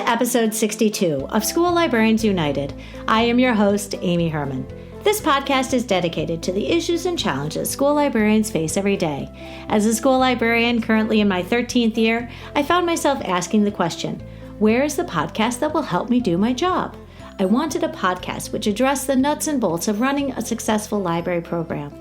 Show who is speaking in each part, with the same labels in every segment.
Speaker 1: to episode 62 of School Librarians United. I am your host, Amy Herman. This podcast is dedicated to the issues and challenges school librarians face every day. As a school librarian currently in my 13th year, I found myself asking the question, where is the podcast that will help me do my job? I wanted a podcast which addressed the nuts and bolts of running a successful library program.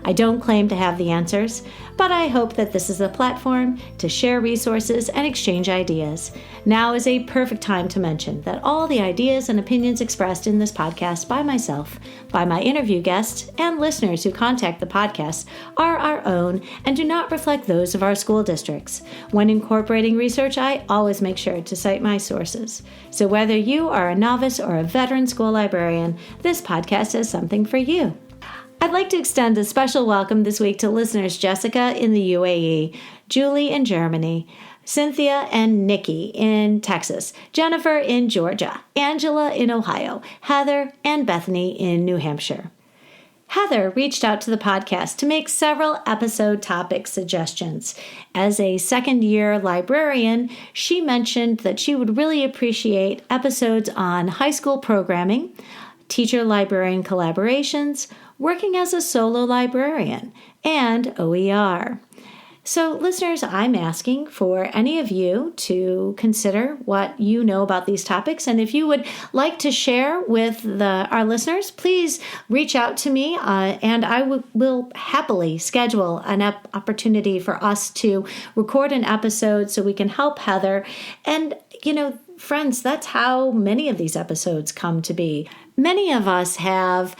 Speaker 1: I don't claim to have the answers, but I hope that this is a platform to share resources and exchange ideas. Now is a perfect time to mention that all the ideas and opinions expressed in this podcast by myself, by my interview guests, and listeners who contact the podcast are our own and do not reflect those of our school districts. When incorporating research, I always make sure to cite my sources. So whether you are a novice or a veteran school librarian, this podcast is something for you. I'd like to extend a special welcome this week to listeners Jessica in the UAE, Julie in Germany, Cynthia and Nikki in Texas, Jennifer in Georgia, Angela in Ohio, Heather and Bethany in New Hampshire. Heather reached out to the podcast to make several episode topic suggestions. As a second-year librarian, she mentioned that she would really appreciate episodes on high school programming, teacher-librarian collaborations, working as a solo librarian, and OER. So listeners, I'm asking for any of you to consider what you know about these topics. And if you would like to share with our listeners, please reach out to me and I will happily schedule an opportunity for us to record an episode so we can help Heather. And, friends, that's how many of these episodes come to be. Many of us have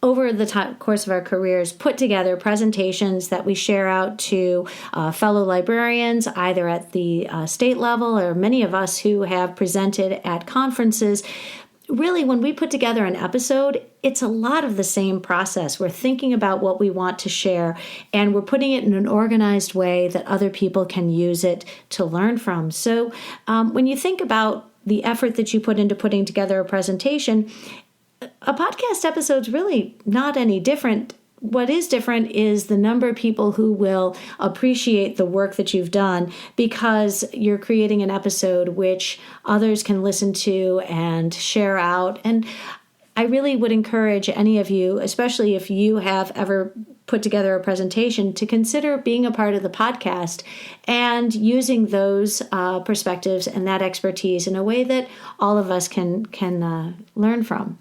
Speaker 1: over the course of our careers, put together presentations that we share out to fellow librarians, either at the state level or many of us who have presented at conferences. Really, when we put together an episode, it's a lot of the same process. We're thinking about what we want to share, and we're putting it in an organized way that other people can use it to learn from. So when you think about the effort that you put into putting together a presentation, a podcast episode's really not any different. What is different is the number of people who will appreciate the work that you've done because you're creating an episode which others can listen to and share out. And I really would encourage any of you, especially if you have ever put together a presentation, to consider being a part of the podcast and using those perspectives and that expertise in a way that all of us can learn from.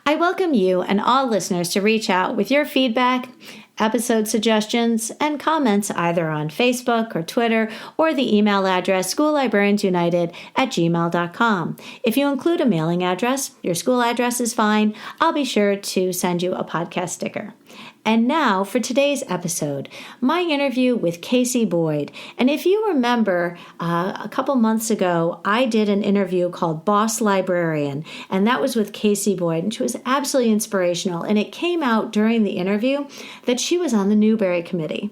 Speaker 1: I welcome you and all listeners to reach out with your feedback, episode suggestions, and comments either on Facebook or Twitter or the email address schoollibrariansunited@gmail.com. If you include a mailing address, your school address is fine. I'll be sure to send you a podcast sticker. And now for today's episode, my interview with Casey Boyd. And if you remember, a couple months ago, I did an interview called Boss Librarian, and that was with Casey Boyd, and she was absolutely inspirational. And it came out during the interview that she was on the Newbery Committee.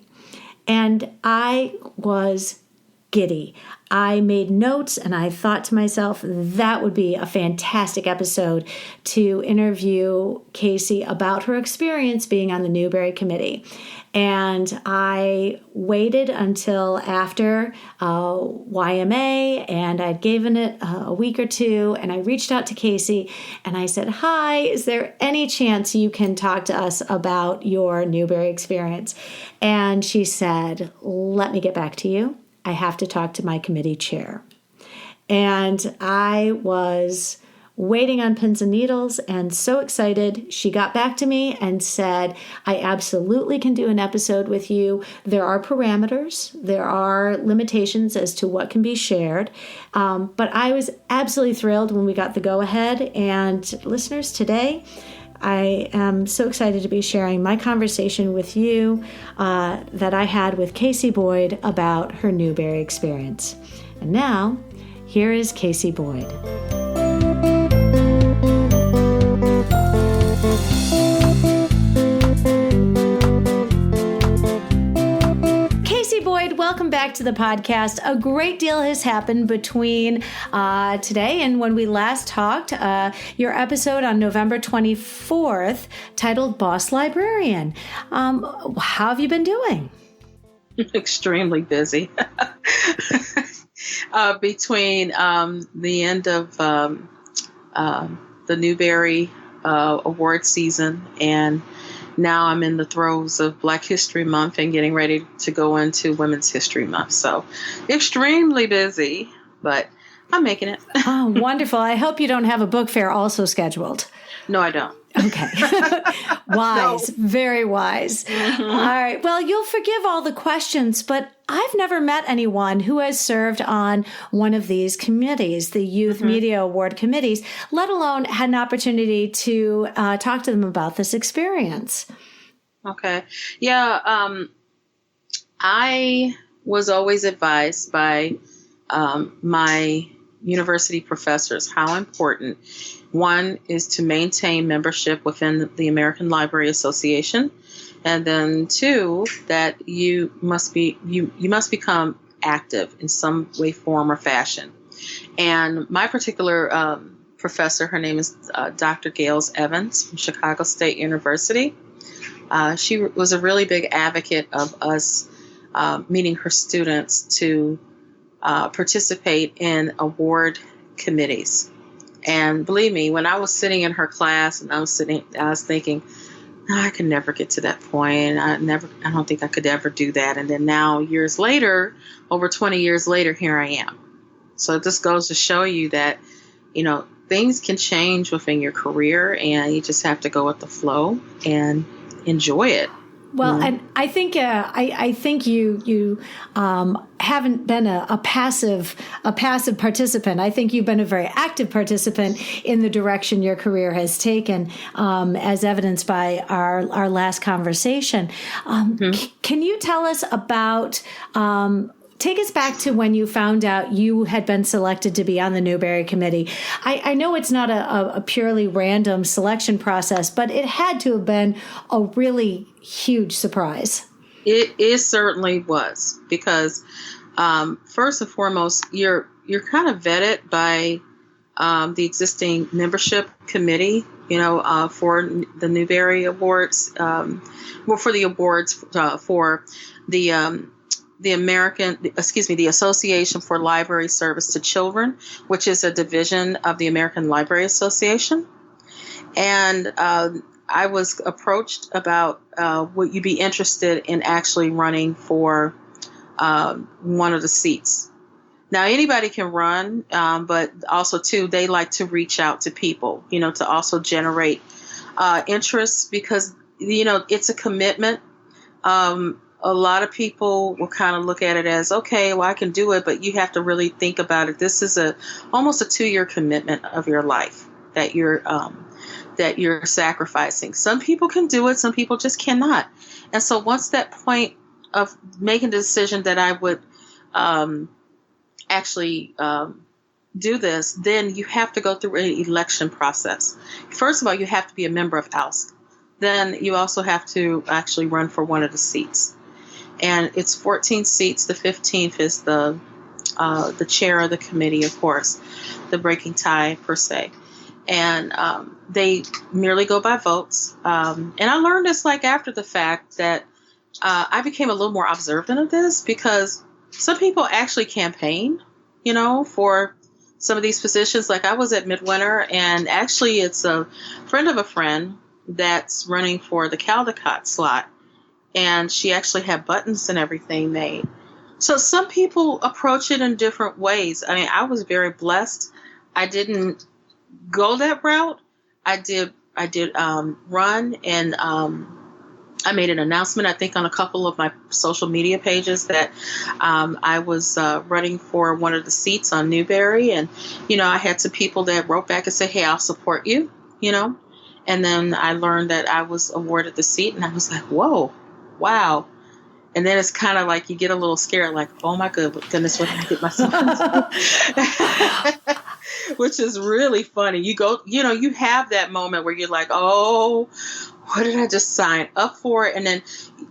Speaker 1: And I was giddy. I made notes and I thought to myself, that would be a fantastic episode to interview Casey about her experience being on the Newbery Committee. And I waited until after YMA, and I'd given it a week or two, and I reached out to Casey and I said, hi, is there any chance you can talk to us about your Newbery experience? And she said, let me get back to you. I have to talk to my committee chair. And I was waiting on pins and needles and so excited. She got back to me and said, I absolutely can do an episode with you. There are parameters. There are limitations as to what can be shared. But I was absolutely thrilled when we got the go-ahead. And listeners, today, I am so excited to be sharing my conversation with you that I had with Casey Boyd about her Newbery experience. And now, here is Casey Boyd. Welcome back to the podcast. A great deal has happened between today and when we last talked. Your episode on November 24th titled Boss Librarian. How have you been doing?
Speaker 2: Extremely busy. between the end of the Newbery Award season, and now I'm in the throes of Black History Month and getting ready to go into Women's History Month. So extremely busy, but I'm making it.
Speaker 1: Oh, wonderful. I hope you don't have a book fair also scheduled.
Speaker 2: No, I don't.
Speaker 1: Okay. Wise. No. Very wise. Mm-hmm. All right. Well, you'll forgive all the questions, but I've never met anyone who has served on one of these committees, the Youth Media Award committees, let alone had an opportunity to talk to them about this experience.
Speaker 2: Okay. Yeah. I was always advised by my university professors how important one is to maintain membership within the American Library Association, and then two, that you must become active in some way, form, or fashion. And my particular professor, her name is Dr. Gales Evans from Chicago State University. She was a really big advocate of us meeting her students to participate in award committees. And believe me, when I was sitting in her class and I was thinking, no, I could never get to that point. I don't think I could ever do that. And then now, years later, over 20 years later, here I am. So this goes to show you that, things can change within your career, and you just have to go with the flow and enjoy it.
Speaker 1: Well, and I think you haven't been a passive participant. I think you've been a very active participant in the direction your career has taken, as evidenced by our last conversation. Can you tell us about? Take us back to when you found out you had been selected to be on the Newbery Committee. I know it's not a purely random selection process, but it had to have been a really huge surprise.
Speaker 2: It certainly was, because first and foremost, you're kind of vetted by the existing membership committee, for the Newbery Awards, for the awards for the Association for Library Service to Children, which is a division of the American Library Association. And I was approached about would you be interested in actually running for one of the seats. Now, anybody can run, but also, too, they like to reach out to people, to also generate interest, because, it's a commitment. A lot of people will kind of look at it as, okay, well, I can do it, but you have to really think about it. This is almost a 2-year commitment of your life that you're sacrificing. Some people can do it, some people just cannot. And so once that point of making the decision that I would actually do this, then you have to go through an election process. First of all, you have to be a member of ALSC. Then you also have to actually run for one of the seats. And it's 14 seats. The 15th is the chair of the committee, of course, the breaking tie per se. And they merely go by votes. And I learned this after the fact, that I became a little more observant of this, because some people actually campaign, for some of these positions. Like I was at Midwinter, and actually it's a friend of a friend that's running for the Caldecott slot. And she actually had buttons and everything made. So some people approach it in different ways. I mean, I was very blessed. I didn't go that route. I did run, and I made an announcement, I think, on a couple of my social media pages that I was running for one of the seats on Newbery. And, I had some people that wrote back and said, hey, I'll support you, And then I learned that I was awarded the seat, and I was like, whoa. Wow. And then it's kind of like you get a little scared, like, oh my goodness, what did I get myself into? Which is really funny. You go, you have that moment where you're like, oh, what did I just sign up for? And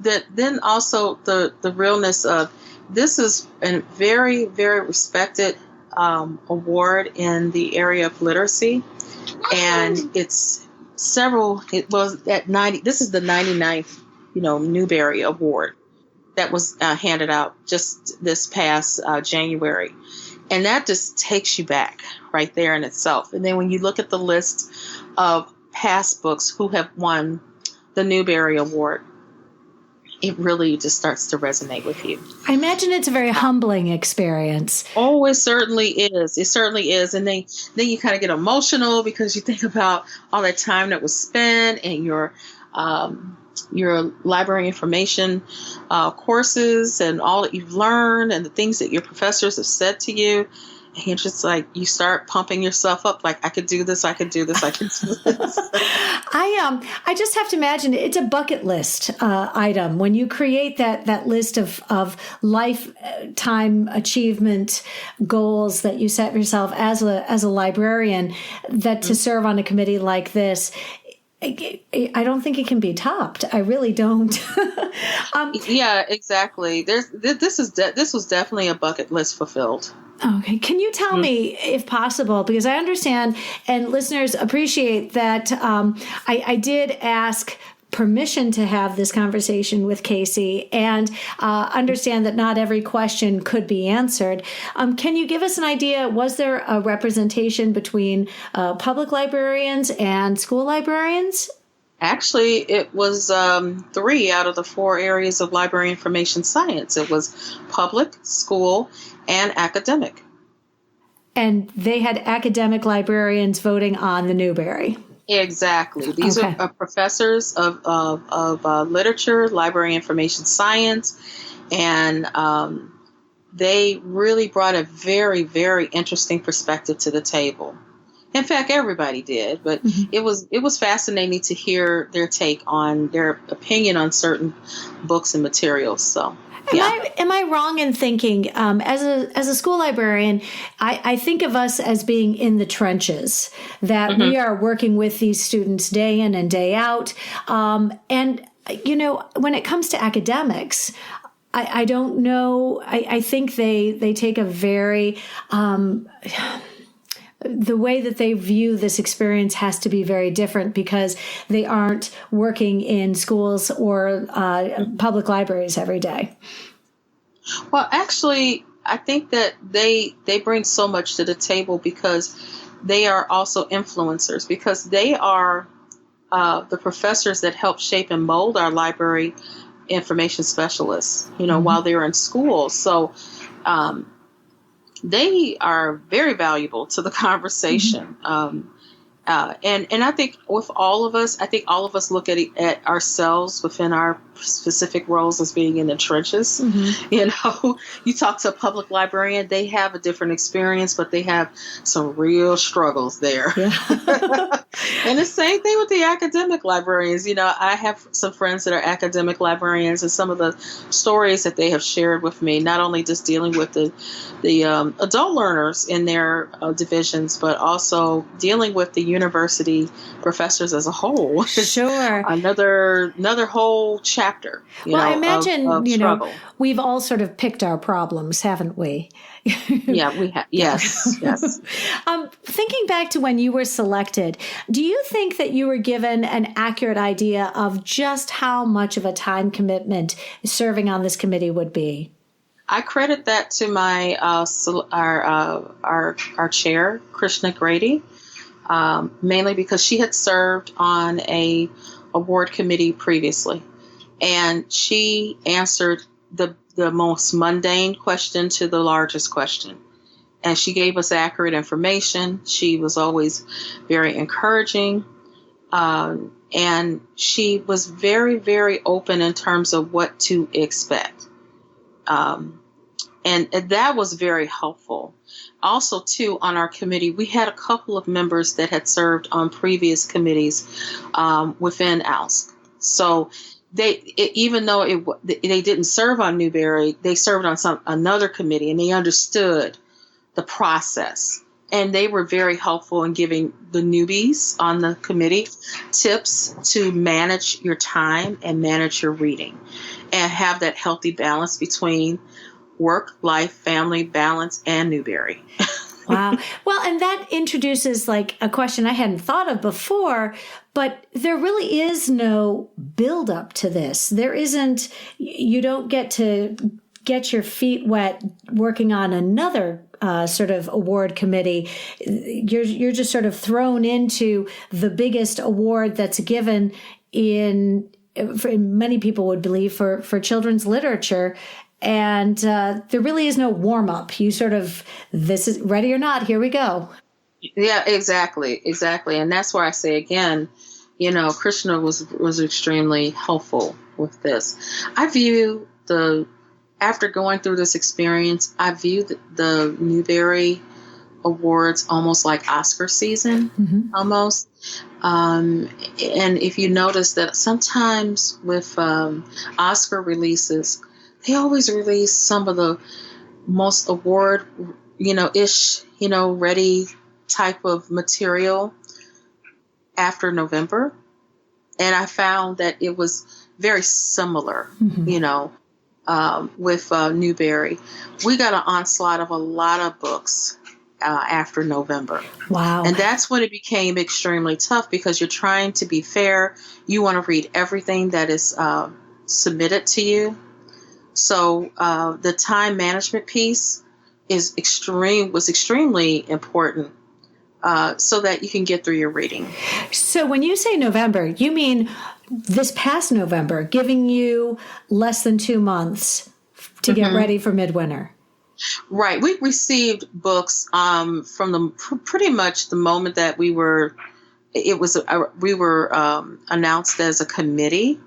Speaker 2: then also the realness of this is a very, very respected award in the area of literacy. And it's it was at 90, this is the 99th Newbery Award that was handed out just this past January. And that just takes you back right there in itself. And then when you look at the list of past books who have won the Newbery Award, it really just starts to resonate with you.
Speaker 1: I imagine it's a very humbling experience.
Speaker 2: Oh, it certainly is. It certainly is. And then you kind of get emotional because you think about all that time that was spent and your library information courses and all that you've learned and the things that your professors have said to you. And you're just like, you start pumping yourself up like, I could do this, I could do this, I could do this.
Speaker 1: I just have to imagine it's a bucket list item. When you create that list of lifetime achievement goals that you set yourself as a librarian, that to serve on a committee like this, I don't think it can be topped. I really don't.
Speaker 2: Yeah, exactly. This was definitely a bucket list fulfilled.
Speaker 1: Okay. Can you tell me, if possible, because I understand and listeners appreciate that I did ask permission to have this conversation with Casey and understand that not every question could be answered. Can you give us an idea? Was there a representation between public librarians and school librarians?
Speaker 2: Actually, it was 3 out of the 4 areas of library information science. It was public, school, and academic. And
Speaker 1: they had academic librarians voting on the Newbery.
Speaker 2: Exactly. These are professors of literature, library information science, and they really brought a very, very interesting perspective to the table. In fact, everybody did, but it was fascinating to hear their take on their opinion on certain books and materials. So.
Speaker 1: Am I wrong in thinking, as a school librarian, I think of us as being in the trenches, that we are working with these students day in and day out. And, when it comes to academics, I don't know. I think they take a very... the way that they view this experience has to be very different because they aren't working in schools or public libraries every day.
Speaker 2: Well, actually, I think that they bring so much to the table because they are also influencers, because they are the professors that help shape and mold our library information specialists, while they're in school. So, they are very valuable to the conversation. And I think with all of us, look at ourselves within our specific roles as being in the trenches. You talk to a public librarian, they have a different experience, but they have some real struggles there. Yeah. And the same thing with the academic librarians. I have some friends that are academic librarians, and some of the stories that they have shared with me, not only just dealing with the adult learners in their divisions, but also dealing with the university professors as a whole.
Speaker 1: Sure.
Speaker 2: Another whole chapter.
Speaker 1: I imagine,
Speaker 2: of struggle.
Speaker 1: We've all sort of picked our problems, haven't we?
Speaker 2: Yeah, we have. Yes, yes.
Speaker 1: Thinking back to when you were selected, do you think that you were given an accurate idea of just how much of a time commitment serving on this committee would be?
Speaker 2: I credit that to my our chair, Krishna Grady, mainly because she had served on a award committee previously, and she answered the most mundane question to the largest question. And she gave us accurate information. She was always very encouraging. And she was very, very open in terms of what to expect. And that was very helpful. Also, too, on our committee, we had a couple of members that had served on previous committees within ALSC. So even though they didn't serve on Newbery, they served on another committee, and they understood the process. And they were very helpful in giving the newbies on the committee tips to manage your time and manage your reading and have that healthy balance between work, life, family, balance, and Newbery.
Speaker 1: Wow. Well, and that introduces like a question I hadn't thought of before, but there really is no build up to this. There isn't, you don't get to get your feet wet working on another sort of award committee, you're just sort of thrown into the biggest award that's given many people would believe for children's literature. And there really is no warm up. You sort of, this is ready or not, here we go.
Speaker 2: Yeah, exactly. And that's why I say again, Krishna was extremely helpful with this. After going through this experience, I view the Newbery Awards almost like Oscar season, almost. And if you notice that sometimes with Oscar releases, they always release some of the most award, ready type of material after November. And I found that it was very similar, with Newbery. We got an onslaught of a lot of books after November.
Speaker 1: Wow.
Speaker 2: And that's when it became extremely tough because you're trying to be fair. You want to read everything that is submitted to you. So the time management piece was extremely important so that you can get through your reading.
Speaker 1: So when you say November, you mean this past November, giving you less than 2 months to get ready for midwinter.
Speaker 2: Right. We received books from pretty much the moment that we were announced as a committee,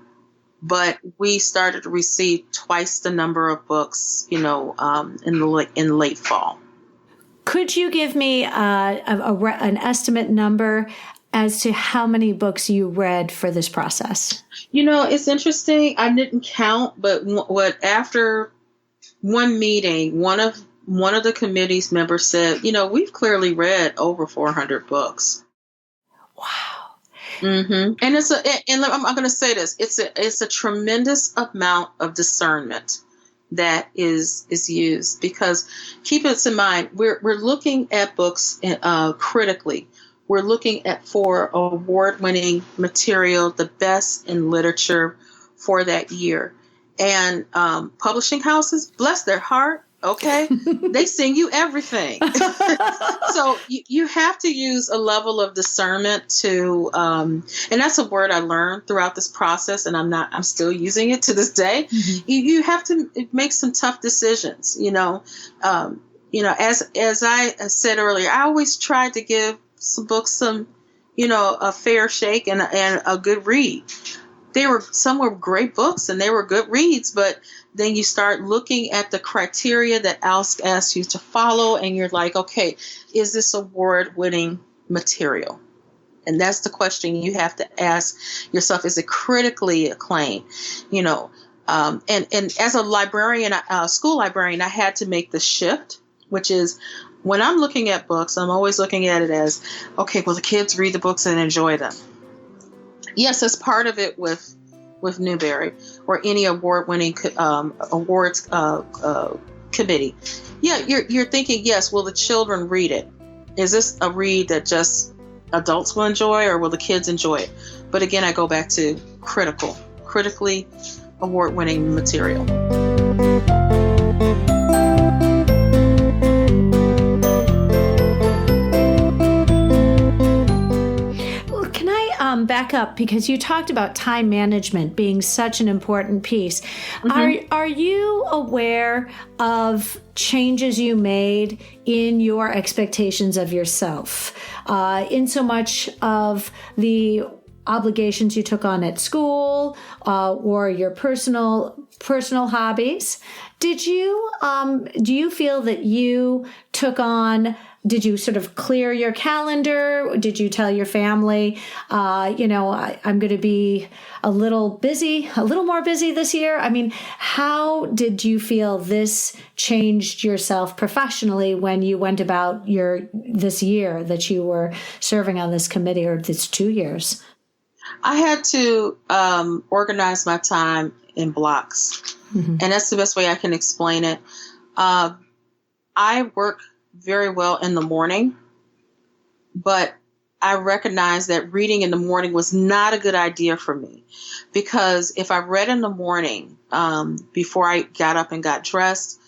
Speaker 2: but we started to receive twice the number of books, in late fall.
Speaker 1: Could you give me an estimate number as to how many books you read for this process?
Speaker 2: It's interesting. I didn't count, but after one meeting, one of the committee's members said, we've clearly read over 400 books.
Speaker 1: Wow.
Speaker 2: Mm-hmm. And I'm going to say this: it's a tremendous amount of discernment that is used, because keep this in mind, we're looking at books critically. We're looking for award-winning material, the best in literature for that year. And publishing houses, bless their heart, okay, they sing you everything. So you have to use a level of discernment to, and that's a word I learned throughout this process, and I'm still using it to this day. Mm-hmm. You have to make some tough decisions, as I said earlier, I always tried to give some books a fair shake and a good read. Some were great books and they were good reads, but then you start looking at the criteria that ALSC asks you to follow, and you're like, okay, is this award-winning material? And that's the question you have to ask yourself: is it critically acclaimed? And as a librarian, school librarian, I had to make the shift, which is, when I'm looking at books, I'm always looking at it as, okay, well, the kids read the books and enjoy them. Yes, that's part of it with Newbery or any award-winning awards committee. Yeah, you're thinking, yes, will the children read it? Is this a read that just adults will enjoy, or will the kids enjoy it? But again, I go back to critically award-winning material.
Speaker 1: Back up, because you talked about time management being such an important piece. Mm-hmm. Are you aware of changes you made in your expectations of yourself, in so much of the obligations you took on at school or your personal hobbies? Do you feel that you took on? Did you sort of clear your calendar? Did you tell your family, I'm going to be a little more busy this year? I mean, how did you feel this changed yourself professionally when you went about this year that you were serving on this committee, or this 2 years?
Speaker 2: I had to organize my time in blocks, mm-hmm. and that's the best way I can explain it. I work very well in the morning, but I recognized that reading in the morning was not a good idea for me, because if I read in the morning before I got up and got dressed,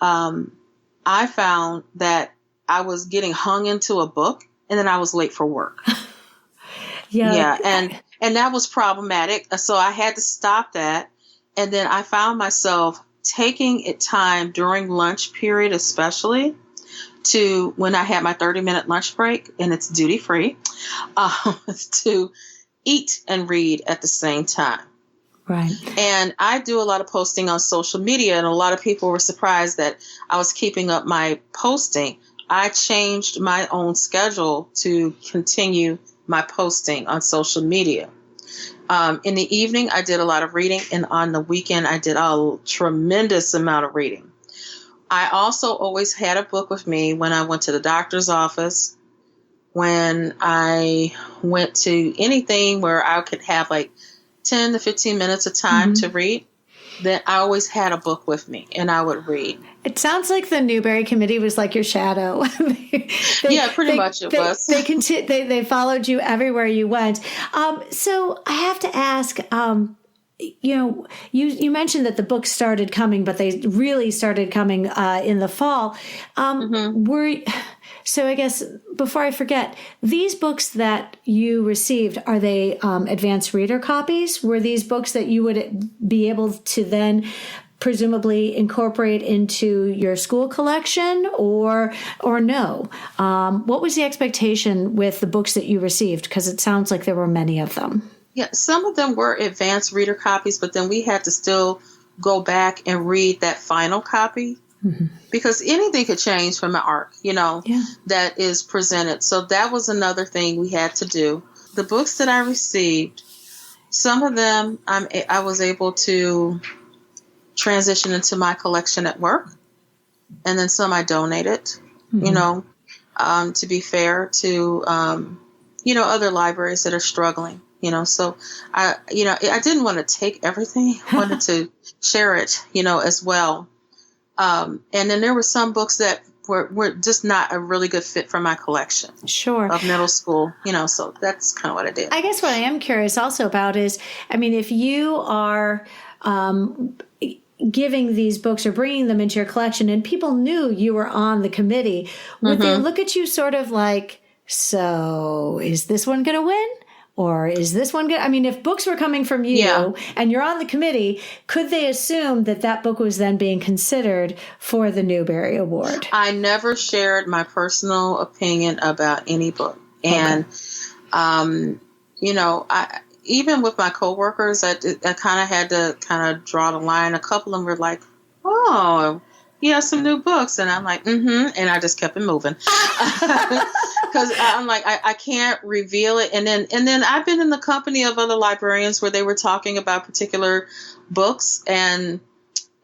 Speaker 2: I found that I was getting hung into a book, and then I was late for work. Yeah, and that was problematic. So I had to stop that. And then I found myself taking it time during lunch period, especially to when I had my 30-minute lunch break, and it's duty free, to eat and read at the same time.
Speaker 1: Right.
Speaker 2: And I do a lot of posting on social media, and a lot of people were surprised that I was keeping up my posting. I changed my own schedule to continue my posting on social media. In the evening, I did a lot of reading, and on the weekend, I did a tremendous amount of reading. I also always had a book with me when I went to the doctor's office, when I went to anything where I could have like 10 to 15 minutes of time to read. Then I always had a book with me, and I would read.
Speaker 1: It sounds like the Newbery Committee was like your shadow.
Speaker 2: Pretty much it was.
Speaker 1: They followed you everywhere you went. So I have to ask, you mentioned that the books started coming, but they really started coming in the fall. So I guess before I forget, these books that you received, are they advanced reader copies? Were these books that you would be able to then presumably incorporate into your school collection, or no? What was the expectation with the books that you received? Because it sounds like there were many of them.
Speaker 2: Yeah, some of them were advanced reader copies, but then we had to still go back and read that final copy. Because anything could change from the arc, that is presented. So that was another thing we had to do. The books that I received, some of them I was able to transition into my collection at work, and then some I donated, to be fair to, other libraries that are struggling. So I didn't want to take everything. I wanted to share it, as well. And then there were some books that were just not a really good fit for my collection.
Speaker 1: Sure.
Speaker 2: Of middle school, so that's kind of what I did.
Speaker 1: I guess what I am curious also about is, if you are giving these books or bringing them into your collection and people knew you were on the committee, would they look at you sort of like, so is this one going to win? Or is this one good? If books were coming from you and you're on the committee, could they assume that book was then being considered for the Newbery Award?
Speaker 2: I never shared my personal opinion about any book. And, even with my coworkers, I kind of had to draw the line. A couple of them were like, oh, you have some new books. And I'm like, and I just kept it moving. Because I'm like, I can't reveal it. And then I've been in the company of other librarians where they were talking about particular books, and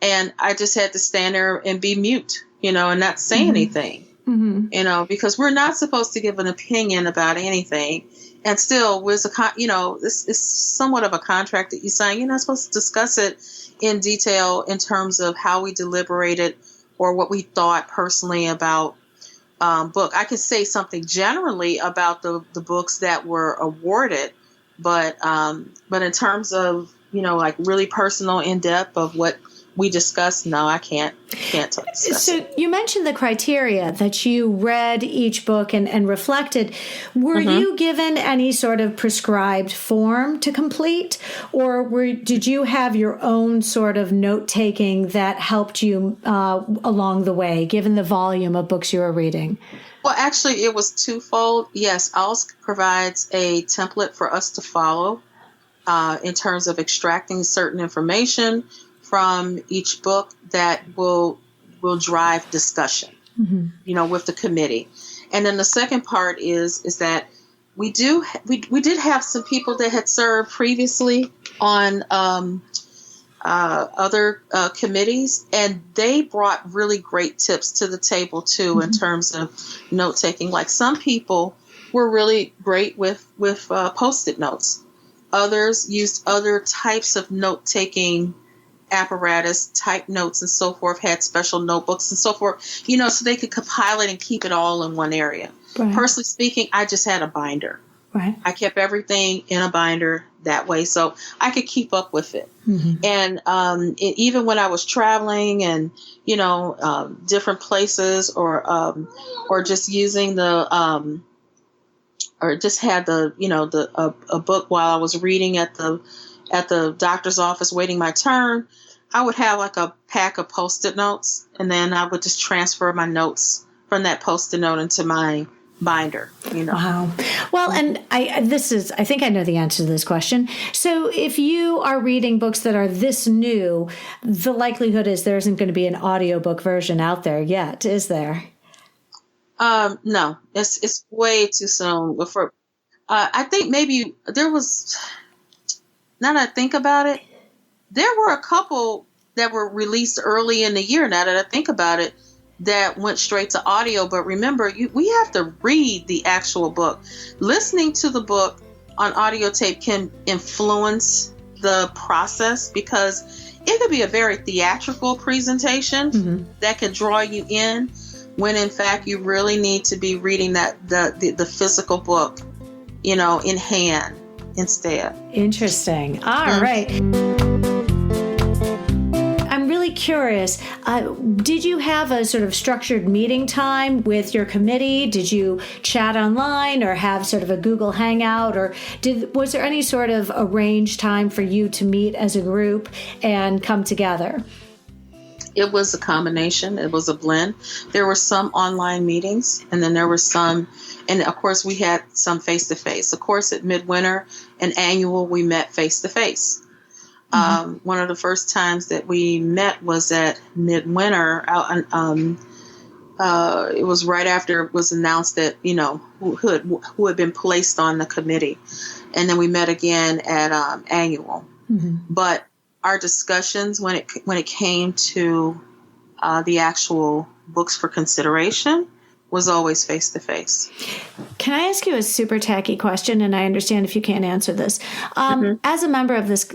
Speaker 2: I just had to stand there and be mute, and not say anything, because we're not supposed to give an opinion about anything. And still, this is somewhat of a contract that you sign. You're not supposed to discuss it in detail in terms of how we deliberated or what we thought personally about book. I could say something generally about the books that were awarded, but in terms of like really personal, in depth of what we discussed, no, I can't discuss.
Speaker 1: So you mentioned the criteria that you read each book and reflected. Were you given any sort of prescribed form to complete, or did you have your own sort of note-taking that helped you along the way, given the volume of books you were reading?
Speaker 2: Well, actually, it was twofold. Yes, ALSC provides a template for us to follow in terms of extracting certain information from each book that will drive discussion, with the committee. And then the second part is that we did have some people that had served previously on other committees, and they brought really great tips to the table too in terms of note taking. Like some people were really great with Post-it notes. Others used other types of note taking apparatus, type notes and so forth, had special notebooks and so forth, so they could compile it and keep it all in one area.
Speaker 1: Right.
Speaker 2: Personally speaking, I just had a binder.
Speaker 1: Right.
Speaker 2: I kept everything in a binder that way so I could keep up with it.
Speaker 1: Mm-hmm.
Speaker 2: And even when I was traveling and, different places or just using the, or just had a book while I was reading at the doctor's office waiting my turn, I would have like a pack of Post-it notes, and then I would just transfer my notes from that Post-it note into my binder.
Speaker 1: Wow. Well, and I think I know the answer to this question. So if you are reading books that are this new, the likelihood is there isn't going to be an audiobook version out there yet, is there?
Speaker 2: No, it's way too soon. Before, I think maybe there was, now that I think about it, there were a couple that were released early in the year, now that I think about it, that went straight to audio. But remember, we have to read the actual book. Listening to the book on audio tape can influence the process because it could be a very theatrical presentation that can draw you in, when in fact you really need to be reading the physical book, in hand instead.
Speaker 1: Interesting. All right. I'm really curious. Did you have a sort of structured meeting time with your committee? Did you chat online or have sort of a Google Hangout? Or was there any sort of arranged time for you to meet as a group and come together?
Speaker 2: It was a combination. It was a blend. There were some online meetings, and then there were some, and of course we had some face-to-face. Of course, at midwinter and annual, we met face-to-face. One of the first times that we met was at midwinter. It was right after it was announced that, who had been placed on the committee. And then we met again at annual. But our discussions when it came to the actual books for consideration was always face to face.
Speaker 1: Can I ask you a super tacky question? And I understand if you can't answer this. As a member of this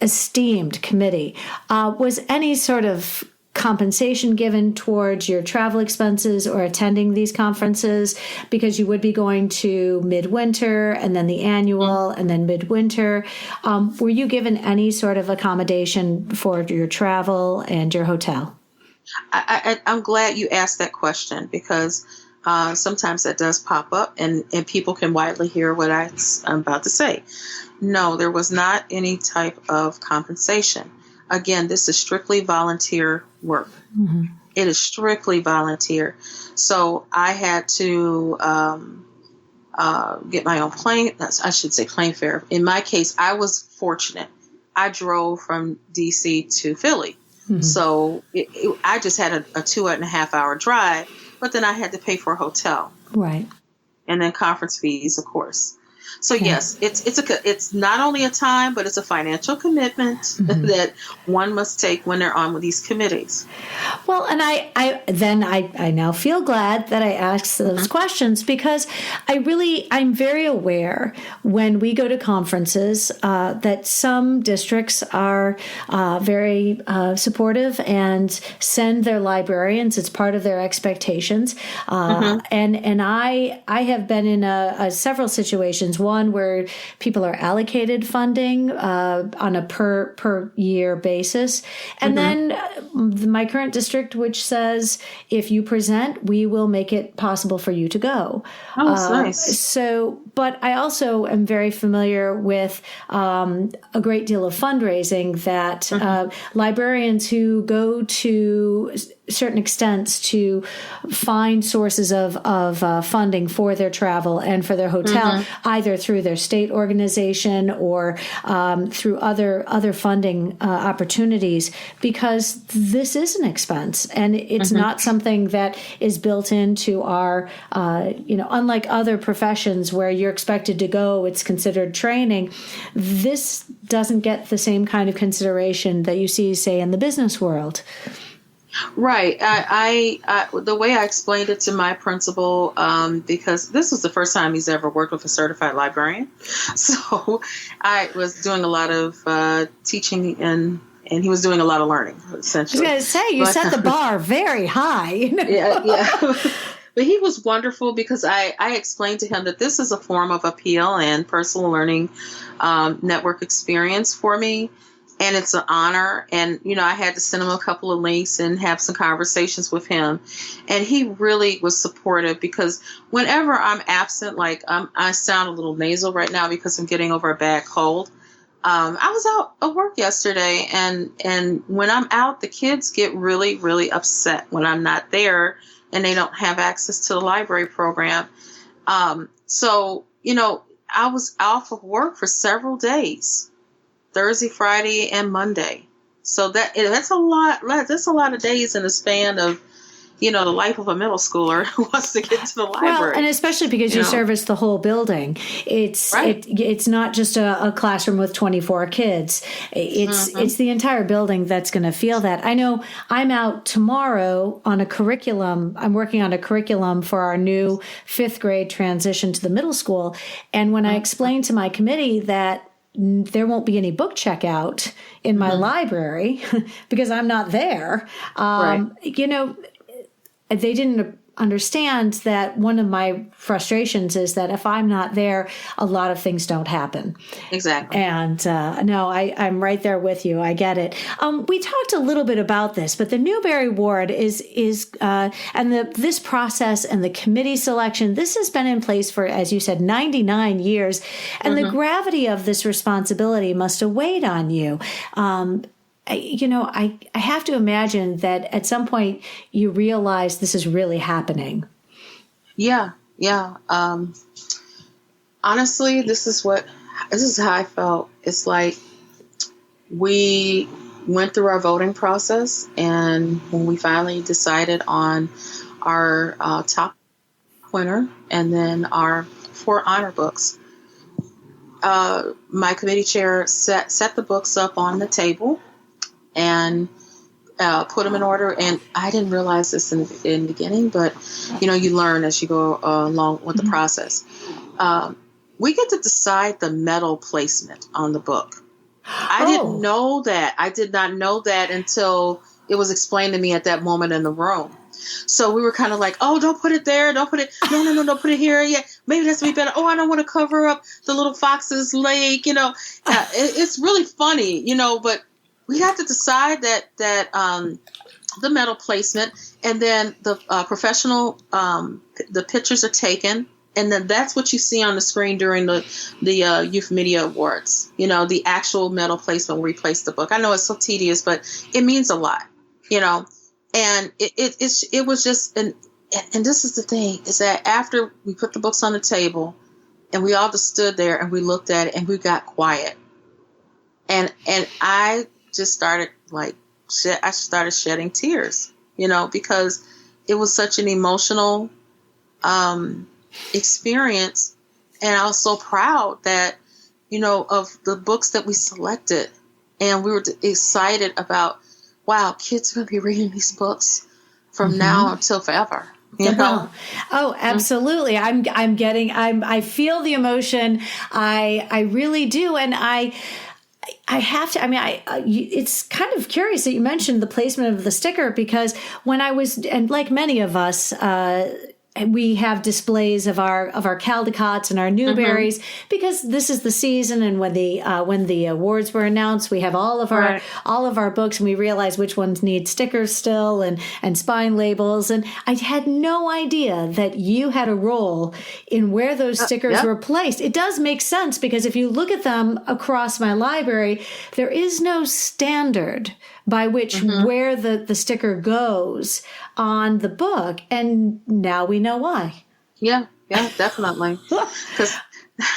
Speaker 1: esteemed committee, was any sort of compensation given towards your travel expenses or attending these conferences? Because you would be going to midwinter and then the annual and then midwinter. Were you given any sort of accommodation for your travel and your hotel?
Speaker 2: I'm glad you asked that question because sometimes that does pop up and people can widely hear what I'm about to say. No, there was not any type of compensation. Again, this is strictly volunteer work. It is strictly volunteer. So I had to get my own plane fare. In my case, I was fortunate. I drove from D.C. to Philly. So I just had a 2.5 hour drive, but then I had to pay for a hotel.
Speaker 1: Right.
Speaker 2: And then conference fees, of course. So yes, it's not only a time, but it's a financial commitment that one must take when they're on with these committees.
Speaker 1: Well, and I now feel glad that I asked those questions because I'm very aware when we go to conferences that some districts are very supportive and send their librarians. It's part of their expectations. And I have been in several situations. One where people are allocated funding on a per year basis. And then my current district, which says, if you present, we will make it possible for you to go.
Speaker 2: Oh, that's nice.
Speaker 1: So, but I also am very familiar with a great deal of fundraising that librarians who go to certain extents to find sources of funding for their travel and for their hotel, either through their state organization or through other funding opportunities, because this is an expense and it's not something that is built into our, unlike other professions where you're expected to go, it's considered training. This doesn't get the same kind of consideration that you see, say, in the business world.
Speaker 2: Right. I the way I explained it to my principal, because this was the first time he's ever worked with a certified librarian. So I was doing a lot of teaching and he was doing a lot of learning, essentially.
Speaker 1: I was going to say, you set the bar very high.
Speaker 2: Yeah. But he was wonderful because I explained to him that this is a form of appeal and personal learning network experience for me. And it's an honor. And, I had to send him a couple of links and have some conversations with him. And he really was supportive because whenever I'm absent, like I sound a little nasal right now because I'm getting over a bad cold. I was out at work yesterday, and when I'm out, the kids get really, really upset when I'm not there and they don't have access to the library program. So, I was off of work for several days, Thursday, Friday, and Monday. So that's a lot. That's a lot of days in the span of, the life of a middle schooler who wants to get to the library.
Speaker 1: Well, and especially because you service the whole building. It's
Speaker 2: right.
Speaker 1: It's not just a classroom with 24 kids. It's the entire building that's going to feel that. I know I'm out tomorrow on a curriculum. I'm working on a curriculum for our new 5th grade transition to the middle school. And when I explained to my committee that there won't be any book checkout in my library because I'm not there, they didn't understand that one of my frustrations is that if I'm not there, a lot of things don't happen.
Speaker 2: Exactly.
Speaker 1: And no, I'm right there with you. I get it. We talked a little bit about this, but the Newbery Award is this process and the committee selection, this has been in place for, as you said, 99 years. And the gravity of this responsibility must have weighed on you. I have to imagine that at some point you realize this is really happening.
Speaker 2: Yeah. Honestly, this is how I felt. It's like we went through our voting process, and when we finally decided on our top winner and then our 4 honor books, my committee chair set the books up on the table and put them in order. And I didn't realize this in the beginning, but, you learn as you go along with the process. We get to decide the medal placement on the book. I didn't know that. I did not know that until it was explained to me at that moment in the room. So we were kind of like, oh, don't put it there. Don't put it. No, don't put it here. Yeah, maybe that's be better. Oh, I don't want to cover up the little fox's leg. It's really funny, but we have to decide that the medal placement, and then the professional, the pictures are taken, and then that's what you see on the screen during the Youth Media Awards. The actual medal placement where we place the book. I know it's so tedious, but it means a lot. And it was just, and this is the thing, is that after we put the books on the table, and we all just stood there and we looked at it and we got quiet, and I just started I started shedding tears, because it was such an emotional experience. And I was so proud that, of the books that we selected. And we were excited about, wow, kids are going to be reading these books from now until forever.
Speaker 1: Oh, absolutely. I feel the emotion. I really do. And I have to, it's kind of curious that you mentioned the placement of the sticker, because when I was, and like many of us, we have displays of our Caldecots and our Newberries because this is the season, and when the awards were announced, we have all of our books, and we realize which ones need stickers still and spine labels. And I had no idea that you had a role in where those stickers were placed. It does make sense, because if you look at them across my library, there is no standard by which where the sticker goes on the book. And now we know why. Yeah,
Speaker 2: definitely. Because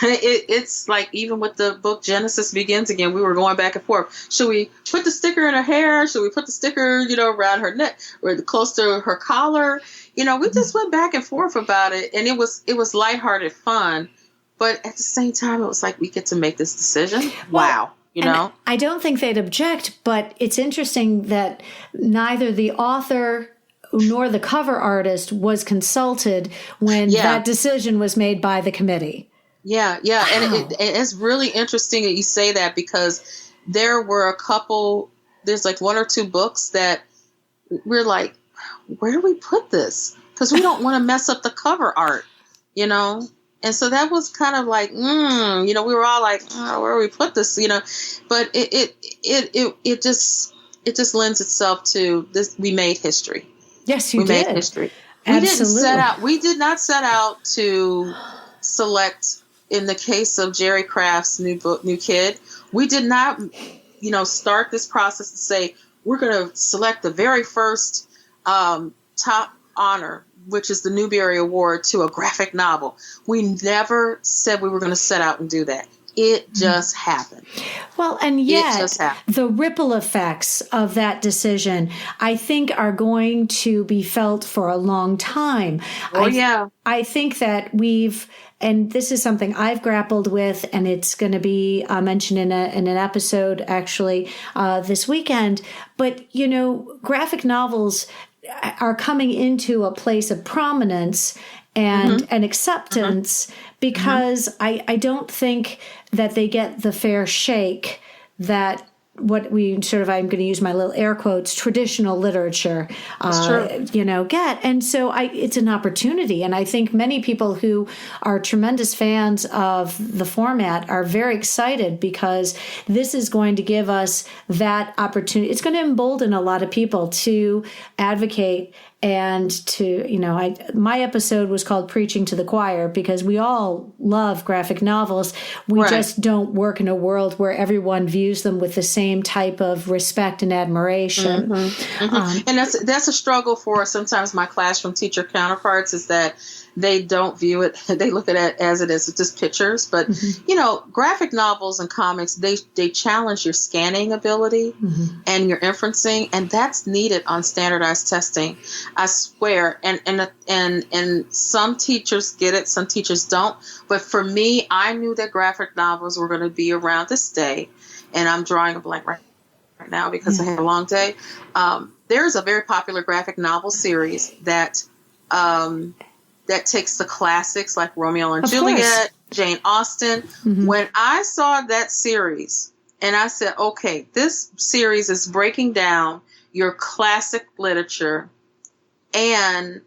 Speaker 2: it's like, even with the book Genesis Begins Again, we were going back and forth. Should we put the sticker in her hair? Should we put the sticker, around her neck or close to her collar? We just went back and forth about it. And it was lighthearted fun. But at the same time, it was like, we get to make this decision. Wow.
Speaker 1: I don't think they'd object, but it's interesting that neither the author nor the cover artist was consulted when that decision was made by the committee.
Speaker 2: Yeah. Wow. And it's really interesting that you say that, because there were there's like 1 or 2 books that we're like, where do we put this? because we don't want to mess up the cover art, And so that was kind of like, we were all like, oh, where do we put this, But it just lends itself to this. We made history.
Speaker 1: Yes, we
Speaker 2: made history.
Speaker 1: Absolutely.
Speaker 2: We did not set out to select. In the case of Jerry Craft's new book, New Kid, we did not, start this process to say we're going to select the very first top honor, which is the Newbery Award, to a graphic novel. We never said we were going to set out and do that. It just happened.
Speaker 1: Well, and yet the ripple effects of that decision, I think, are going to be felt for a long time. I think that and this is something I've grappled with, and it's going to be mentioned in an episode actually this weekend. But, graphic novels are coming into a place of prominence and acceptance because I don't think that they get the fair shake that what we sort of, I'm going to use my little air quotes, traditional literature, get. And so it's an opportunity. And I think many people who are tremendous fans of the format are very excited because this is going to give us that opportunity. It's going to embolden a lot of people to advocate and to, my episode was called Preaching to the Choir because we all love graphic novels. We just don't work in a world where everyone views them with the same type of respect and admiration.
Speaker 2: And that's a struggle for sometimes my classroom teacher counterparts is that they don't view it. They look at it as it is. It's just pictures. But, graphic novels and comics, they challenge your scanning ability and your inferencing. And that's needed on standardized testing. I swear. And some teachers get it. Some teachers don't. But for me, I knew that graphic novels were going to be around this day. And I'm drawing a blank right now because I had a long day. There's a very popular graphic novel series that takes the classics like Romeo and Juliet, Jane Austen. When I saw that series and I said, okay, this series is breaking down your classic literature and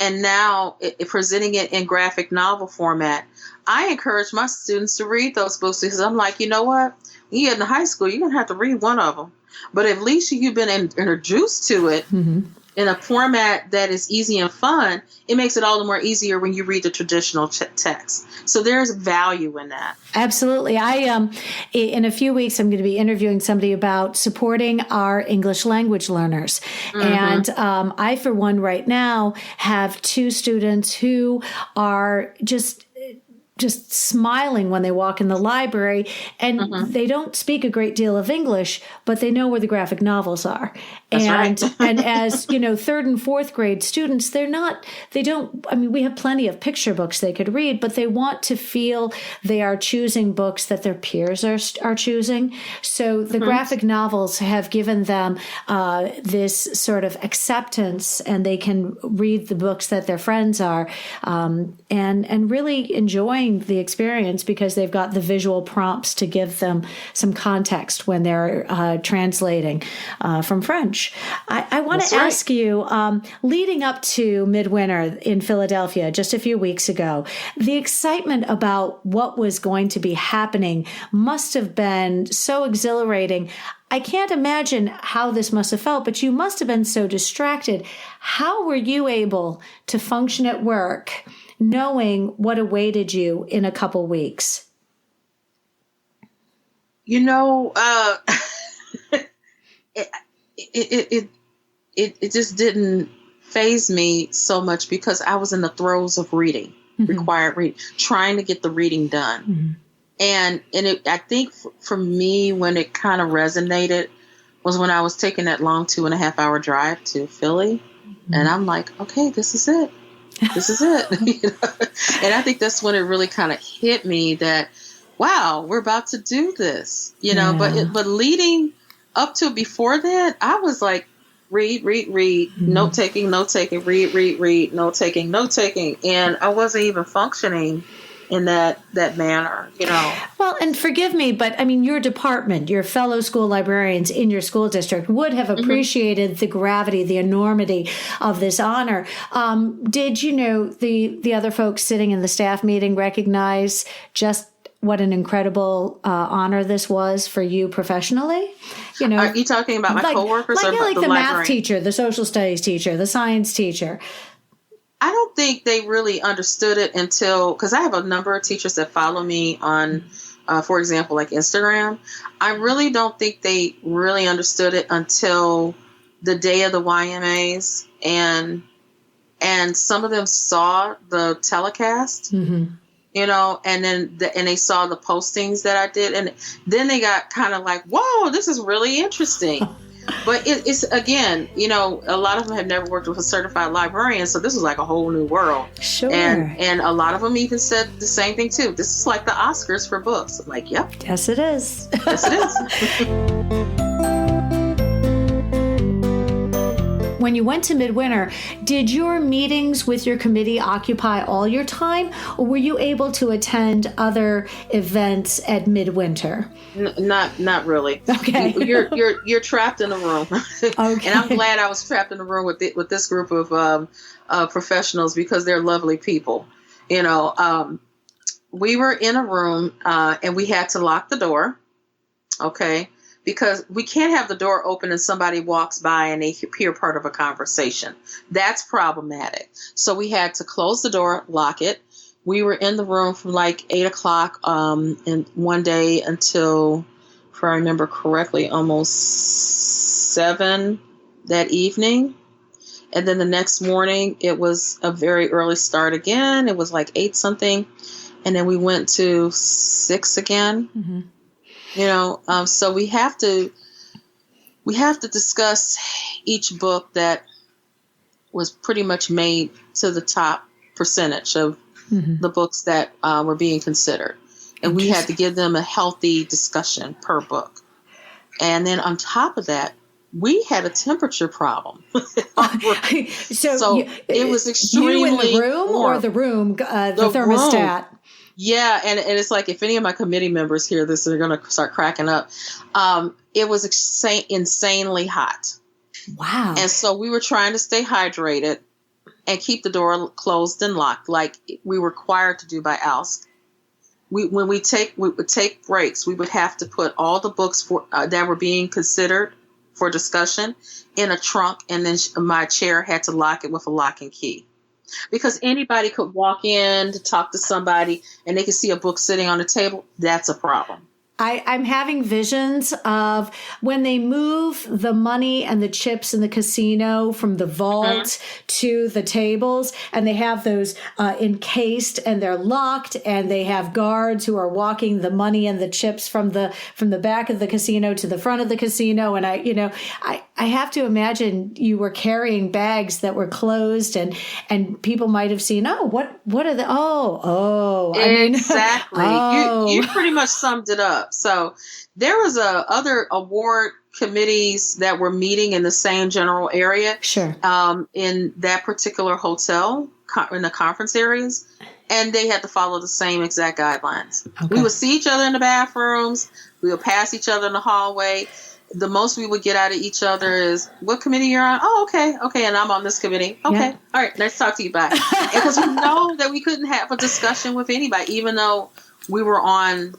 Speaker 2: now presenting it in graphic novel format, I encourage my students to read those books because I'm like, you know what? When you get in high school, you're going to have to read one of them. But at least you've been introduced to it in a format that is easy and fun. It makes it all the more easier when you read the traditional text. So there's value in that.
Speaker 1: Absolutely. In a few weeks, I'm going to be interviewing somebody about supporting our English language learners. And I, for one, right now, have 2 students who are just smiling when they walk in the library, and they don't speak a great deal of English, but they know where the graphic novels are.
Speaker 2: That's right.
Speaker 1: And as, 3rd and 4th grade students, we have plenty of picture books they could read, but they want to feel they are choosing books that their peers are choosing. So the graphic novels have given them this sort of acceptance, and they can read the books that their friends are, and really enjoying the experience because they've got the visual prompts to give them some context when they're translating from French. I want to ask you, leading up to Midwinter in Philadelphia just a few weeks ago, the excitement about what was going to be happening must have been so exhilarating. I can't imagine how this must have felt, but you must have been so distracted. How were you able to function at work knowing what awaited you in a couple weeks?
Speaker 2: It just didn't faze me so much because I was in the throes of reading, required reading, trying to get the reading done. And I think for me, when it kind of resonated was when I was taking that long 2.5-hour drive to Philly. And I'm like, okay, this is it. This is it. And I think that's when it really kind of hit me that, wow, we're about to do this, but leading up to before that, I was like, read, note taking, read, note taking. And I wasn't even functioning in that manner,
Speaker 1: Well, and forgive me, but I mean, your department, your fellow school librarians in your school district would have appreciated the gravity, the enormity of this honor. Did the other folks sitting in the staff meeting recognize just what an incredible honor this was for you professionally?
Speaker 2: Are you talking about my coworkers or
Speaker 1: like the
Speaker 2: librarian?
Speaker 1: math teacher, the social studies teacher, the science teacher?
Speaker 2: I don't think they really understood it because I have a number of teachers that follow me on, for example, like Instagram. I really don't think they really understood it until the day of the YMAs, and some of them saw the telecast, and then they saw the postings that I did, and then they got kind of like, "Whoa, this is really interesting." But it's, again, a lot of them have never worked with a certified librarian, so this was like a whole new world.
Speaker 1: Sure.
Speaker 2: And a lot of them even said the same thing, too. This is like the Oscars for books. I'm like, yep.
Speaker 1: Yes, it is.
Speaker 2: Yes, it is.
Speaker 1: When you went to Midwinter, did your meetings with your committee occupy all your time, or were you able to attend other events at Midwinter?
Speaker 2: Not really.
Speaker 1: Okay.
Speaker 2: You're trapped in a room.
Speaker 1: Okay.
Speaker 2: And I'm glad I was trapped in a room with this group of professionals, because they're lovely people. We were in a room and we had to lock the door. Okay. Because we can't have the door open and somebody walks by and they hear part of a conversation. That's problematic. So we had to close the door, lock it. We were in the room from like 8 o'clock and one day until, if I remember correctly, almost 7 that evening. And then the next morning, it was a very early start again. It was like 8 something. And then we went to 6 again. Mm-hmm. So we have to discuss each book that was pretty much made to the top percentage of the books that were being considered. And we had to give them a healthy discussion per book. And then on top of that, we had a temperature problem. so it was extremely
Speaker 1: you in the room
Speaker 2: warm.
Speaker 1: Or the room, the thermostat?
Speaker 2: Room. Yeah, and it's like, if any of my committee members hear this, they're going to start cracking up. It was insanely hot.
Speaker 1: Wow.
Speaker 2: And so we were trying to stay hydrated and keep the door closed and locked, like we were required to do by ALSC. We would take breaks. We would have to put all the books that were being considered for discussion in a trunk, and then my chair had to lock it with a lock and key. Because anybody could walk in to talk to somebody and they could see a book sitting on the table. That's a problem.
Speaker 1: I'm having visions of when they move the money and the chips in the casino from the vault to the tables, and they have those encased and they're locked, and they have guards who are walking the money and the chips from the back of the casino to the front of the casino. And I have to imagine you were carrying bags that were closed, and people might have seen, what are the,
Speaker 2: exactly. You pretty much summed it up. So there was other award committees that were meeting in the same general area.
Speaker 1: Sure.
Speaker 2: In that particular hotel, in the conference areas, and they had to follow the same exact guidelines. Okay. We would see each other in the bathrooms. We would pass each other in the hallway. The most we would get out of each other is, what committee you're on? Oh, okay, and I'm on this committee. Okay, yeah. All right, nice to talk to you. Bye. Because we know that we couldn't have a discussion with anybody, even though we were on,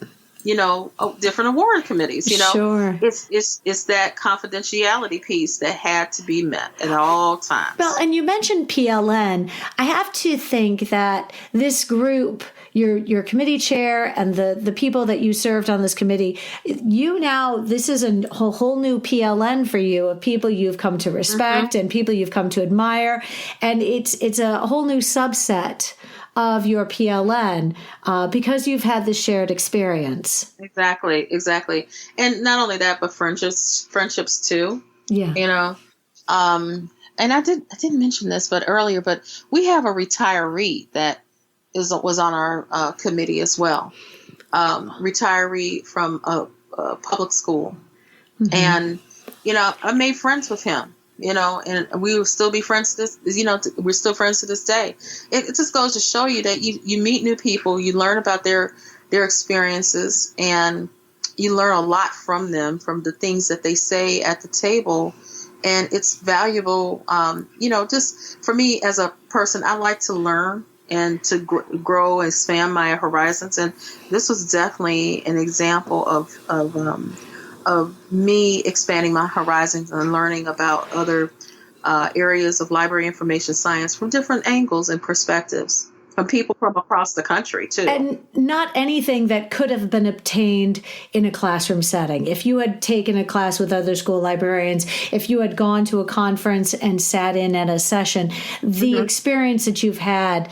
Speaker 2: different award committees.
Speaker 1: Sure.
Speaker 2: It's that confidentiality piece that had to be met at all times.
Speaker 1: Well, and you mentioned PLN. I have to think that this group, your committee chair and the people that you served on this committee, this is a whole new PLN for you, of people you've come to respect and people you've come to admire. And it's a whole new subset of your PLN because you've had this shared experience. Exactly.
Speaker 2: And not only that, but friendships too.
Speaker 1: Yeah.
Speaker 2: And I didn't mention this earlier, but we have a retiree that was on our committee as well. Retiree from a public school. And, I made friends with him. and we will still be friends to this, we're still friends to this day. It just goes to show you that you meet new people, you learn about their experiences, and you learn a lot from them, from the things that they say at the table. And it's valuable, just for me as a person, I like to learn and to grow and expand my horizons. And this was definitely an example of me expanding my horizons and learning about other areas of library information science from different angles and perspectives, from people from across the country, too.
Speaker 1: And not anything that could have been obtained in a classroom setting. If you had taken a class with other school librarians, if you had gone to a conference and sat in at a session, the experience that you've had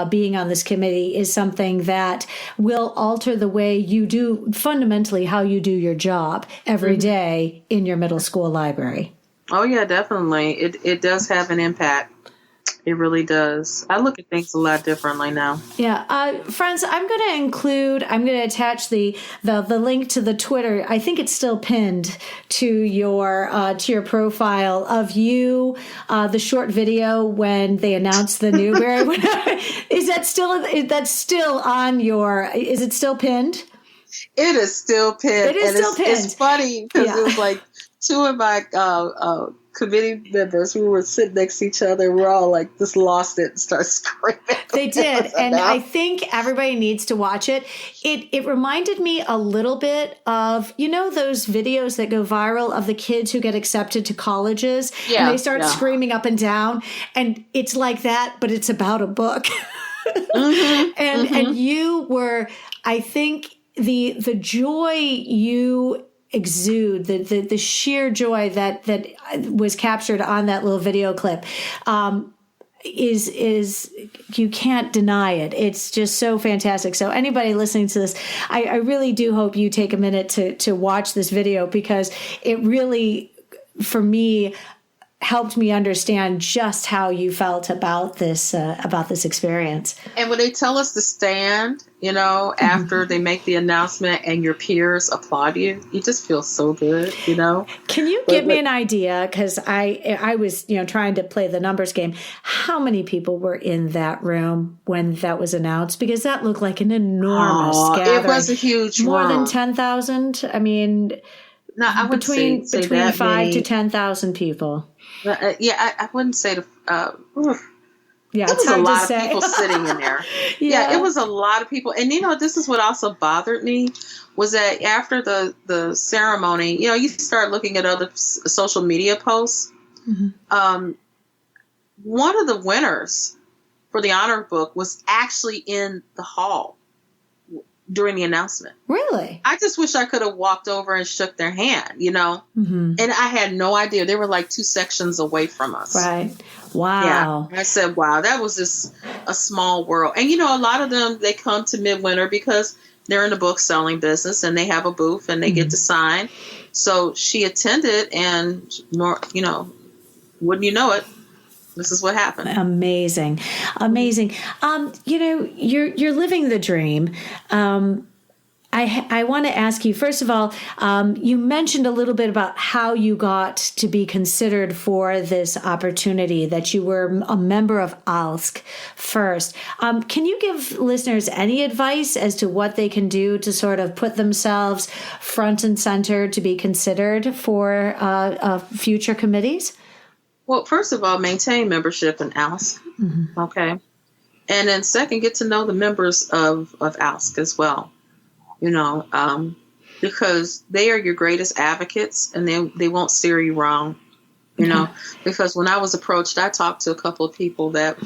Speaker 1: being on this committee is something that will alter the way you do, fundamentally, how you do your job every day in your middle school library.
Speaker 2: Oh, yeah, definitely. It does have an impact. It really does. I look at things a lot differently now.
Speaker 1: Yeah. Friends, I'm going to attach the link to the Twitter. I think it's still pinned to your profile of you, the short video when they announced the Newbery. Is it still on your, is it still pinned?
Speaker 2: It is still pinned.
Speaker 1: It is still pinned.
Speaker 2: It's funny because it was like two of my committee members, we were sitting next to each other. We're all like just lost it and start screaming.
Speaker 1: They did. And I think everybody needs to watch it. It reminded me a little bit of, those videos that go viral of the kids who get accepted to colleges and they start screaming up and down. And it's like that, but it's about a book. And you were, I think, the joy you exude, the sheer joy that was captured on that little video clip is you can't deny it. It's just so fantastic. So anybody listening to this, I really do hope you take a minute to watch this video, because it really, for me, helped me understand just how you felt about this experience.
Speaker 2: And when they tell us to stand, after they make the announcement and your peers applaud you, you just feel so good,
Speaker 1: Can you give me an idea? Because I was, trying to play the numbers game. How many people were in that room when that was announced? Because that looked like an enormous gathering.
Speaker 2: It was a huge room.
Speaker 1: More than 10,000? I mean,
Speaker 2: no, I would
Speaker 1: between
Speaker 2: say
Speaker 1: 5,000 to 10,000 people.
Speaker 2: I wouldn't say it was
Speaker 1: a
Speaker 2: lot of people sitting in there. It was a lot of people. And, this is what also bothered me, was that after the ceremony, you start looking at other social media posts. One of the winners for the honor book was actually in the hall during the announcement.
Speaker 1: Really?
Speaker 2: I just wish I could have walked over and shook their hand, And I had no idea. They were like 2 sections away from us.
Speaker 1: Right. Wow.
Speaker 2: Yeah. I said, wow, that was just a small world. And, a lot of them, they come to Midwinter because they're in the book selling business and they have a booth and they get to sign. So she attended, and more, wouldn't you know it, this is what happened.
Speaker 1: Amazing. You're living the dream. I want to ask you, first of all, you mentioned a little bit about how you got to be considered for this opportunity, that you were a member of ALSC first. Can you give listeners any advice as to what they can do to sort of put themselves front and center to be considered for future committees?
Speaker 2: Well, first of all, maintain membership in ALSC, okay? And then second, get to know the members of ALSC as well, because they are your greatest advocates, and they won't steer you wrong, because when I was approached, I talked to a couple of people that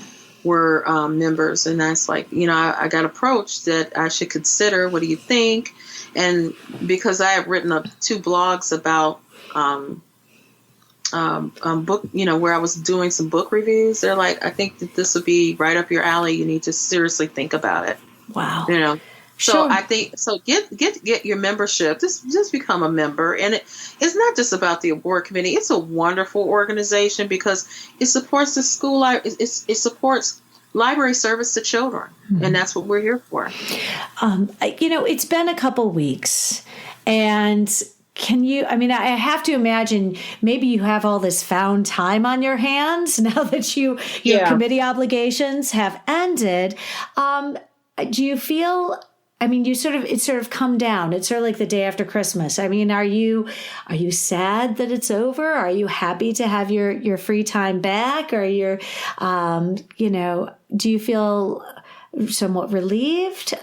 Speaker 2: were members, and that's like, I got approached that I should consider, what do you think? And because I have written 2 blogs about book, where I was doing some book reviews, they're like, I think that this would be right up your alley. You need to seriously think about it.
Speaker 1: Wow.
Speaker 2: So sure. I think, so get your membership, just become a member. And it's not just about the award committee. It's a wonderful organization because it supports the school. It supports library service to children. And that's what we're here for.
Speaker 1: It's been a couple weeks, and I have to imagine maybe you have all this found time on your hands now that your committee obligations have ended. Do you feel, it's sort of come down. It's sort of like the day after Christmas. Are you sad that it's over? Are you happy to have your free time back? Or do you feel somewhat relieved?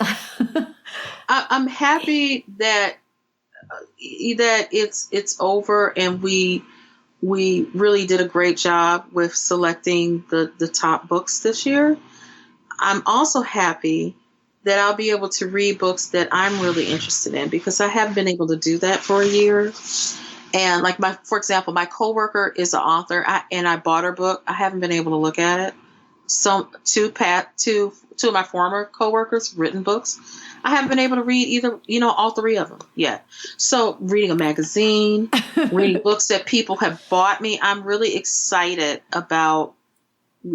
Speaker 2: I'm happy that it's over, and we really did a great job with selecting the top books this year. I'm also happy that I'll be able to read books that I'm really interested in, because I haven't been able to do that for a year. And for example, my coworker is an author, and I bought her book. I haven't been able to look at it. Two of my former coworkers written books, I haven't been able to read either, all three of them yet. So reading a magazine, reading books that people have bought me, I'm really excited about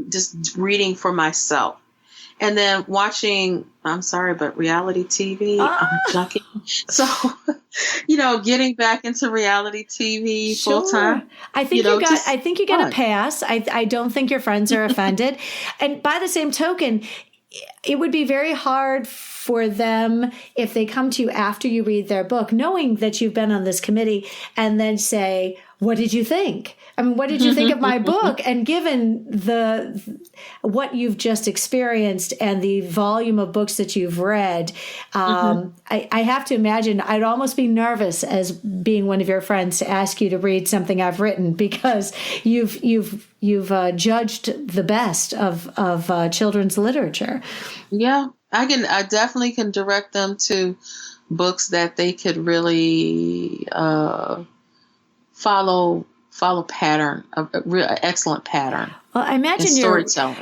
Speaker 2: just reading for myself. And then watching, I'm sorry, but reality TV, I'm junkie. So, getting back into reality TV full time.
Speaker 1: I think you get a pass. I don't think your friends are offended. And by the same token, it would be very hard for them if they come to you after you read their book, knowing that you've been on this committee, and then say, "What did you think? What did you think of my book?" And given what you've just experienced and the volume of books that you've read, I have to imagine I'd almost be nervous as being one of your friends to ask you to read something I've written, because you've judged the best of children's literature. Yeah,
Speaker 2: I definitely can direct them to books that they could really follow pattern, a real excellent pattern.
Speaker 1: Well, I imagine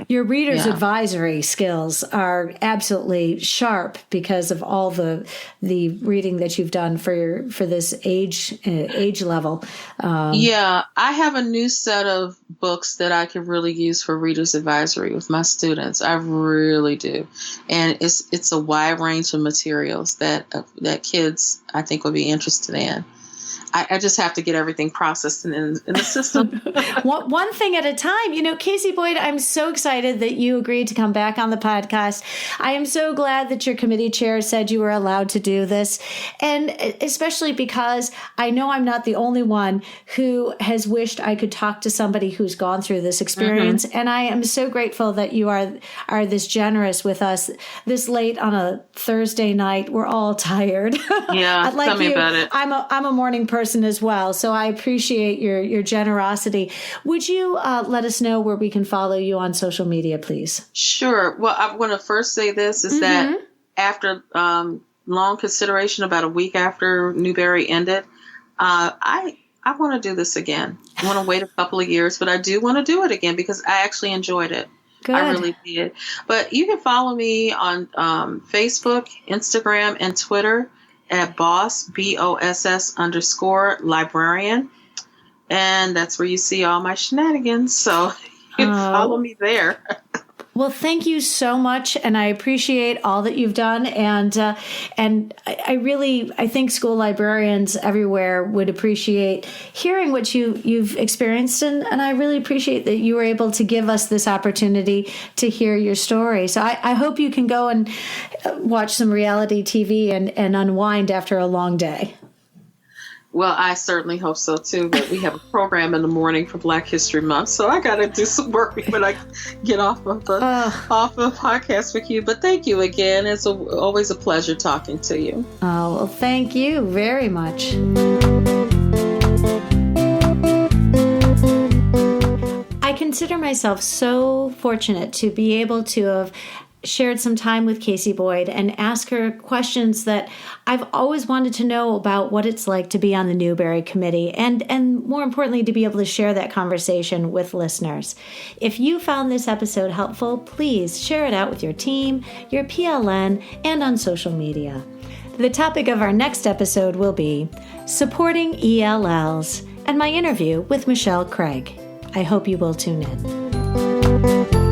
Speaker 1: your reader's advisory skills are absolutely sharp because of all the reading that you've done for this age level.
Speaker 2: I have a new set of books that I could really use for reader's advisory with my students. I really do, and it's a wide range of materials that kids, I think, will be interested in. I just have to get everything processed in the system.
Speaker 1: One thing at a time. Casey Boyd, I'm so excited that you agreed to come back on the podcast. I am so glad that your committee chair said you were allowed to do this. And especially because I know I'm not the only one who has wished I could talk to somebody who's gone through this experience. And I am so grateful that you are this generous with us this late on a Thursday night. We're all tired.
Speaker 2: Yeah, tell me about it.
Speaker 1: I'm a morning person as well, so I appreciate your generosity. Would you let us know where we can follow you on social media, please?
Speaker 2: Sure. Well, I want to first say this is that after long consideration, about a week after Newbery ended, I want to do this again. I want to wait a couple of years, but I do want to do it again because I actually enjoyed it.
Speaker 1: Good.
Speaker 2: I really did. But you can follow me on Facebook, Instagram, and Twitter at BOSS _ librarian. And that's where you see all my shenanigans. So you can follow me there.
Speaker 1: Well, thank you so much, and I appreciate all that you've done. And I think school librarians everywhere would appreciate hearing what you've experienced, and I really appreciate that you were able to give us this opportunity to hear your story. So I hope you can go and watch some reality TV and unwind after a long day.
Speaker 2: Well, I certainly hope so, too. But we have a program in the morning for Black History Month, so I got to do some work when I get off of the podcast with you. But thank you again. It's always a pleasure talking to you.
Speaker 1: Oh, well, thank you very much. I consider myself so fortunate to be able to have shared some time with Casey Boyd and ask her questions that I've always wanted to know about what it's like to be on the Newbery Committee and more importantly, to be able to share that conversation with listeners. If you found this episode helpful, please share it out with your team, your PLN, and on social media. The topic of our next episode will be supporting ELLs and my interview with Michelle Craig. I hope you will tune in.